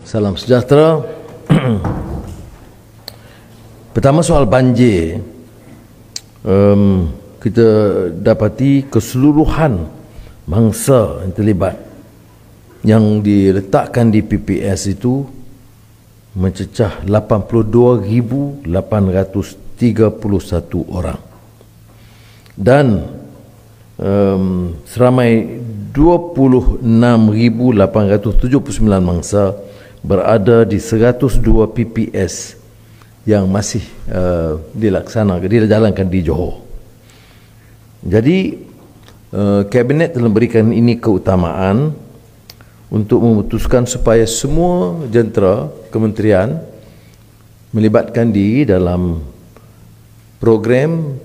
Salam sejahtera. Pertama soal banjir. Kita dapati keseluruhan mangsa yang terlibat yang diletakkan di PPS itu mencecah 82,831 orang dan seramai 26,879 mangsa berada di 102 PPS yang masih dijalankan di Johor. Jadi Kabinet telah memberikan ini keutamaan untuk memutuskan supaya semua jentera kementerian melibatkan diri dalam program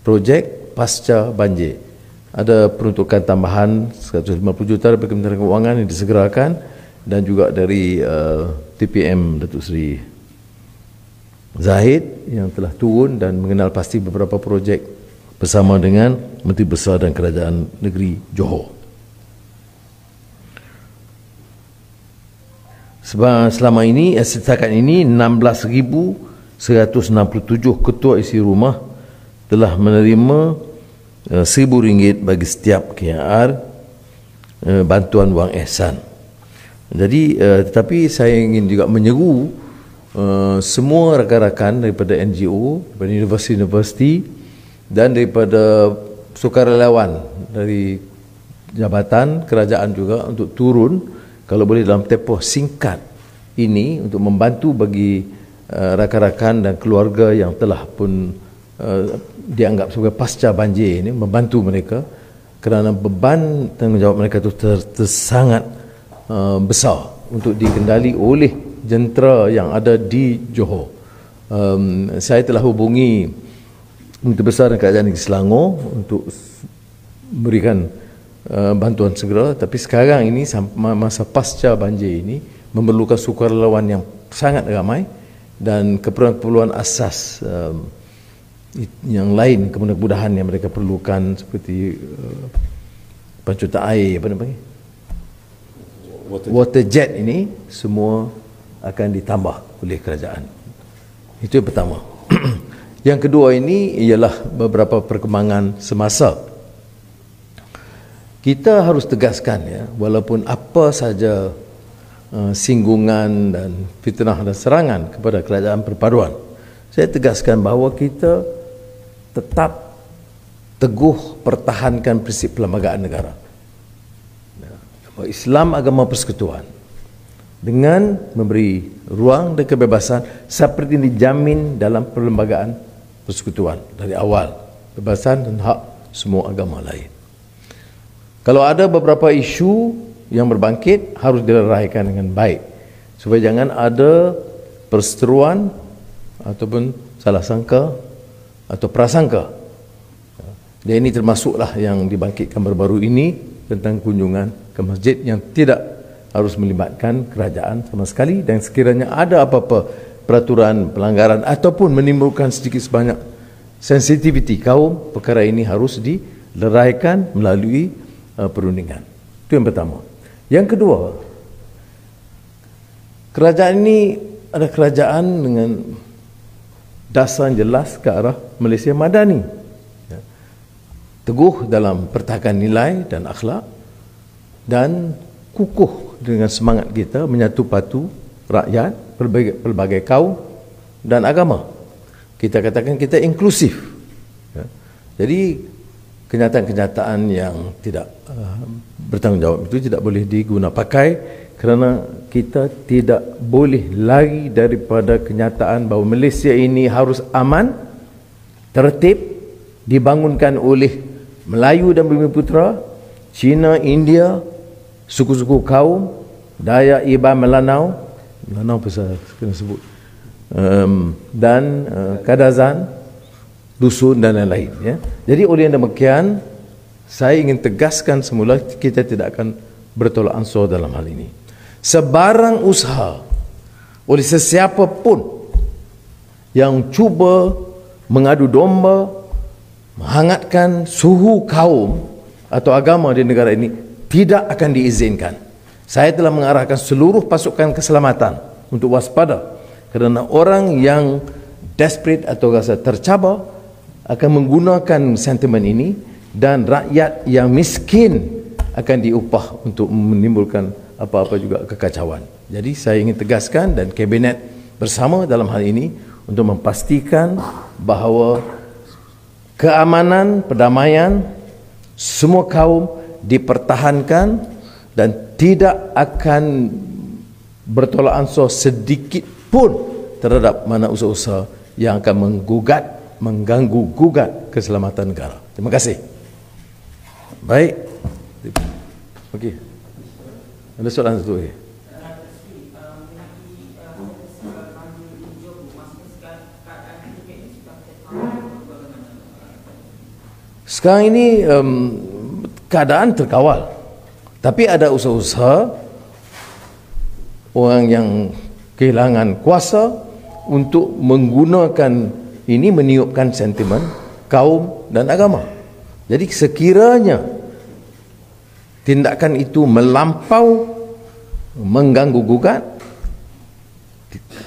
projek pasca banjir. Ada peruntukan tambahan 150 juta dari Kementerian Keuangan yang disegerakan dan juga dari TPM Datuk Seri Zahid yang telah turun dan mengenal pasti beberapa projek bersama dengan Menteri Besar dan Kerajaan Negeri Johor. Selama ini, setakat ini 16,167 ketua isi rumah telah menerima RM1,000 bagi setiap KR bantuan wang ihsan. Jadi tetapi saya ingin juga menyeru semua rakan-rakan daripada NGO, daripada universiti-universiti dan daripada sukarelawan dari jabatan kerajaan juga untuk turun kalau boleh dalam tempoh singkat ini untuk membantu bagi rakan-rakan dan keluarga yang telah pun dianggap sebagai pasca banjir ini, membantu mereka kerana beban tanggungjawab mereka itu sangat besar untuk dikendali oleh jentera yang ada di Johor. Saya telah hubungi Menteri Besar dan Kerajaan Negeri Selangor untuk memberikan bantuan segera, tapi sekarang ini masa pasca banjir ini memerlukan sukarelawan yang sangat ramai dan keperluan-keperluan asas yang lain, kemudahan yang mereka perlukan seperti pancutan air, apa namanya, water jet ini semua akan ditambah oleh kerajaan. Itu yang pertama. Yang kedua ini ialah beberapa perkembangan semasa. Kita harus tegaskan ya, walaupun apa saja singgungan dan fitnah dan serangan kepada kerajaan perpaduan, saya tegaskan bahawa kita tetap teguh pertahankan prinsip perlembagaan negara. Islam agama persekutuan dengan memberi ruang dan kebebasan seperti dijamin dalam perlembagaan persekutuan dari awal, kebebasan dan hak semua agama lain. Kalau ada beberapa isu yang berbangkit harus dileraikan dengan baik supaya jangan ada perseteruan ataupun salah sangka atau prasangka. Dan ini termasuklah yang dibangkitkan baru-baru ini tentang kunjungan ke masjid yang tidak harus melibatkan kerajaan sama sekali, dan sekiranya ada apa-apa peraturan pelanggaran ataupun menimbulkan sedikit sebanyak sensitiviti kaum, perkara ini harus dileraikan melalui perundingan. Itu yang pertama. Yang kedua, kerajaan ini ada kerajaan dengan dasar jelas ke arah Malaysia Madani, teguh dalam pertahanan nilai dan akhlak dan kukuh dengan semangat kita menyatu padu rakyat pelbagai kaum dan agama. Kita katakan kita inklusif. Jadi kenyataan-kenyataan yang tidak bertanggungjawab itu tidak boleh diguna pakai, kerana kita tidak boleh lari daripada kenyataan bahawa Malaysia ini harus aman, tertib, dibangunkan oleh Melayu dan Bumiputera, Cina, India, suku-suku kaum, Dayak, Iban, Melanau pasal kena sebut, dan Kadazan, Dusun dan lain-lain ya. Jadi oleh demikian saya ingin tegaskan semula kita tidak akan bertolak ansur dalam hal ini. Sebarang usaha oleh sesiapa pun yang cuba mengadu domba, menghangatkan suhu kaum atau agama di negara ini tidak akan diizinkan. Saya telah mengarahkan seluruh pasukan keselamatan untuk waspada kerana orang yang desperate atau rasa tercabar akan menggunakan sentimen ini, dan rakyat yang miskin akan diupah untuk menimbulkan apa-apa juga kekacauan. Jadi saya ingin tegaskan, dan kabinet bersama dalam hal ini untuk memastikan bahawa keamanan, perdamaian semua kaum dipertahankan dan tidak akan bertolak ansur sedikit pun terhadap mana usaha-usaha yang akan mengganggu-gugat keselamatan negara. Terima kasih. Baik. Okey. Ada soalan satu lagi? Sekarang ini keadaan terkawal, tapi ada usaha-usaha orang yang kehilangan kuasa untuk menggunakan ini, meniupkan sentimen kaum dan agama. Jadi sekiranya tindakan itu melampau mengganggu gugat,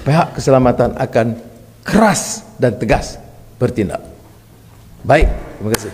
pihak keselamatan akan keras dan tegas bertindak. Baik, terima kasih.